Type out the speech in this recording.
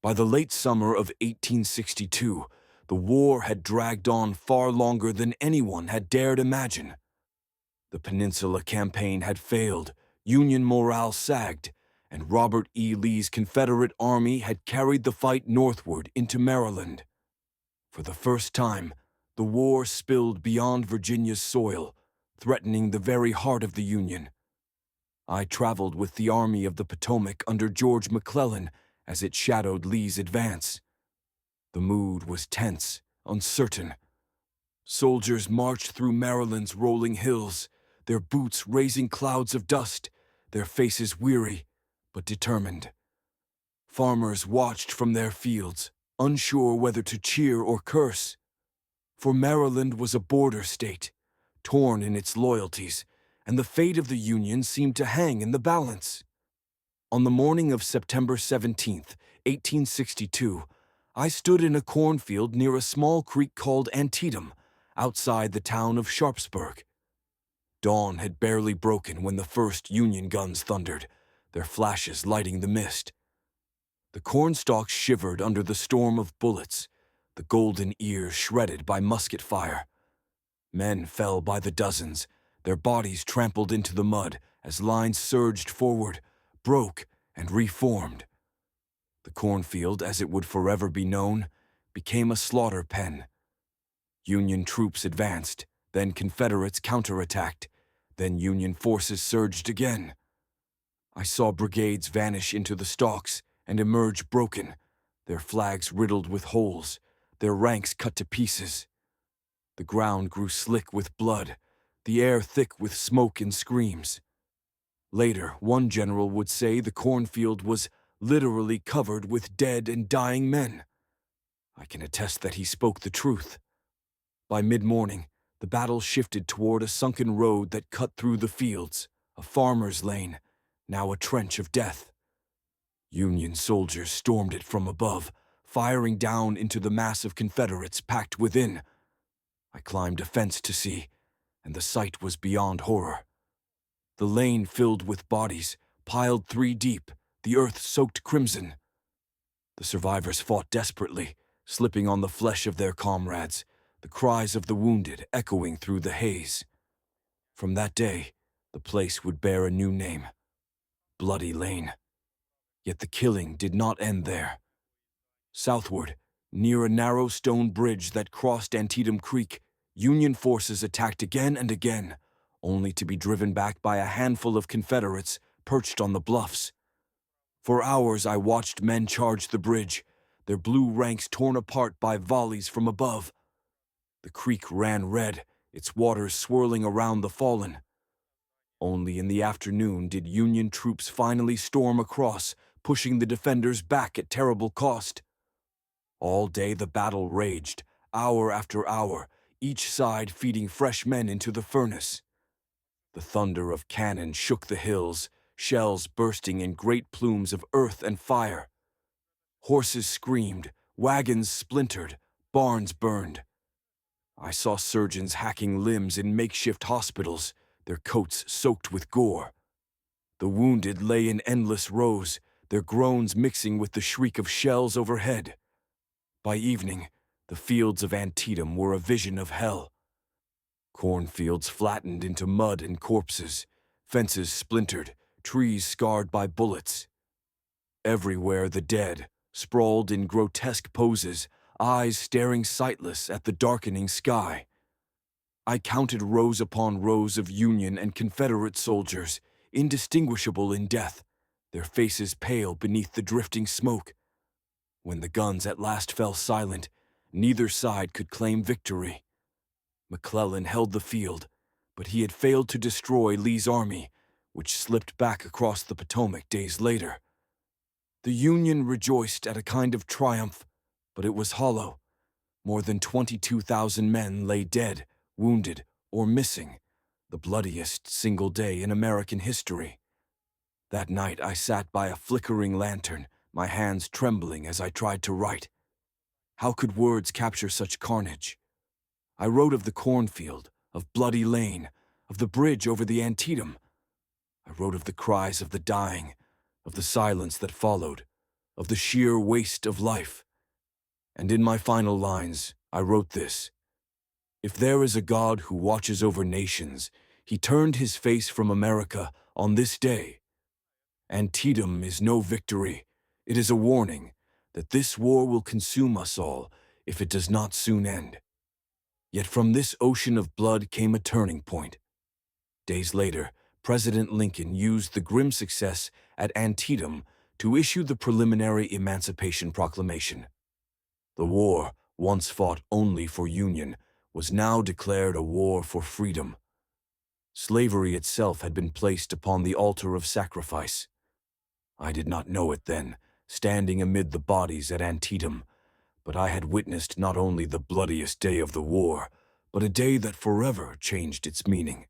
By the late summer of 1862, the war had dragged on far longer than anyone had dared imagine. The Peninsula Campaign had failed, Union morale sagged, and Robert E. Lee's Confederate Army had carried the fight northward into Maryland. For the first time, the war spilled beyond Virginia's soil, threatening the very heart of the Union. I traveled with the Army of the Potomac under George McClellan as it shadowed Lee's advance. The mood was tense, uncertain. Soldiers marched through Maryland's rolling hills, their boots raising clouds of dust, their faces weary but determined. Farmers watched from their fields, unsure whether to cheer or curse. For Maryland was a border state, torn in its loyalties, and the fate of the Union seemed to hang in the balance. On the morning of September 17th, 1862, I stood in a cornfield near a small creek called Antietam, outside the town of Sharpsburg. Dawn had barely broken when the first Union guns thundered, their flashes lighting the mist. The cornstalks shivered under the storm of bullets, the golden ears shredded by musket fire. Men fell by the dozens, their bodies trampled into the mud as lines surged forward, broke, and reformed. The cornfield, as it would forever be known, became a slaughter pen. Union troops advanced, then Confederates counterattacked, then Union forces surged again. I saw brigades vanish into the stalks and emerge broken, their flags riddled with holes, their ranks cut to pieces. The ground grew slick with blood, the air thick with smoke and screams. Later, one general would say the cornfield was literally covered with dead and dying men. I can attest that he spoke the truth. By mid-morning, the battle shifted toward a sunken road that cut through the fields, a farmer's lane, now a trench of death. Union soldiers stormed it from above, firing down into the mass of Confederates packed within. I climbed a fence to see, and the sight was beyond horror. The lane filled with bodies, piled 3 deep, the earth soaked crimson. The survivors fought desperately, slipping on the flesh of their comrades, the cries of the wounded echoing through the haze. From that day, the place would bear a new name, Bloody Lane. Yet the killing did not end there. Southward, near a narrow stone bridge that crossed Antietam Creek, Union forces attacked again and again, only to be driven back by a handful of Confederates perched on the bluffs. For hours I watched men charge the bridge, their blue ranks torn apart by volleys from above. The creek ran red, its waters swirling around the fallen. Only in the afternoon did Union troops finally storm across, pushing the defenders back at terrible cost. All day the battle raged, hour after hour, each side feeding fresh men into the furnace. The thunder of cannon shook the hills, shells bursting in great plumes of earth and fire. Horses screamed, wagons splintered, barns burned. I saw surgeons hacking limbs in makeshift hospitals, their coats soaked with gore. The wounded lay in endless rows, their groans mixing with the shriek of shells overhead. By evening, the fields of Antietam were a vision of hell. Cornfields flattened into mud and corpses, fences splintered, trees scarred by bullets. Everywhere the dead, sprawled in grotesque poses, eyes staring sightless at the darkening sky. I counted rows upon rows of Union and Confederate soldiers, indistinguishable in death, their faces pale beneath the drifting smoke. When the guns at last fell silent, neither side could claim victory. McClellan held the field, but he had failed to destroy Lee's army, which slipped back across the Potomac days later. The Union rejoiced at a kind of triumph, but it was hollow. More than 22,000 men lay dead, wounded, or missing, the bloodiest single day in American history. That night I sat by a flickering lantern, my hands trembling as I tried to write. How could words capture such carnage? I wrote of the cornfield, of Bloody Lane, of the bridge over the Antietam. I wrote of the cries of the dying, of the silence that followed. of the sheer waste of life. And in my final lines, I wrote this: "If there is a God who watches over nations, he turned his face from America on this day. Antietam is no victory. It is a warning that this war will consume us all if it does not soon end." Yet from this ocean of blood came a turning point. Days later, President Lincoln used the grim success at Antietam to issue the preliminary Emancipation Proclamation. The war, once fought only for Union, was now declared a war for freedom. Slavery itself had been placed upon the altar of sacrifice. I did not know it then, standing amid the bodies at Antietam, but I had witnessed not only the bloodiest day of the war, but a day that forever changed its meaning.